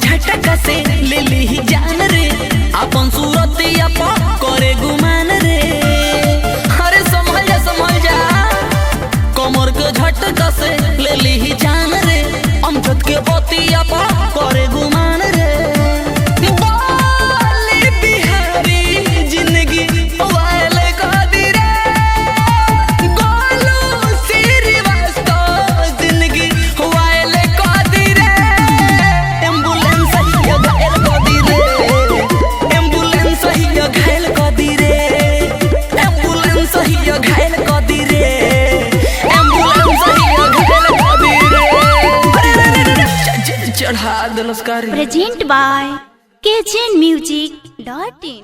झटका से ले ली जान रे अपन सूरतिया पा करे गुमान रे। अरे संभल जा कमर के झटका से ले ली जान रे अमजद के बतिया पा करे गुमान रे। बाली बिहारी जिंदगी वायल कदी रे गोलू श्रीवास्तव जिंदगी वायल कदी रे। एम्बुलेंस ही घायल कदी रे एम्बुलेंस ही घायल कदी रे एम्बुलेंस ही घायल कदी रे एम्बुलेंस ही घायल कदी रे। चढ़ा दे नमस्कार। Present by KGN Music.in।